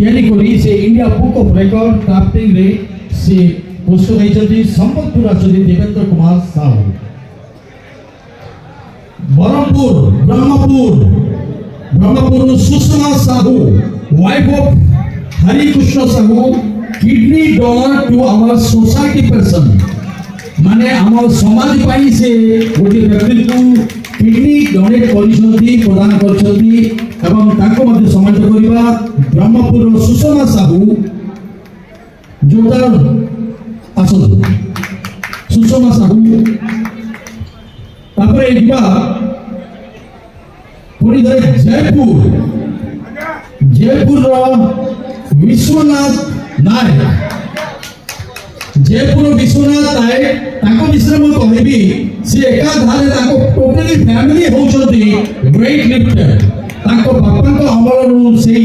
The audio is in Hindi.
तैयारी करी से India book of record crafting रे से पोस्ट होइछथि संबलपुर आचरी Devendra Kumar Sahu. Brahmapur Sushma Sahu wife of Harikrishna Sahu kidney donor to our society person माने आम समाज पाई से गोटे व्यक्ति को किडनी डोनेट करिसथि प्रदान करछथि एवं ताको मध्ये सम्मानित करिबा ब्रह्मपुर सुषमा साहू जोरदार आसन सुषमा साहू तापरे दिबा पुरी धरे जयपुर विश्वनाथ नायक जयपुर विश्वनाथ नायक ताको विषय में कहबी से एका धारे ताको टोटली फैमिली होचोती वेट लिफ्टर ताको बापा को अमल से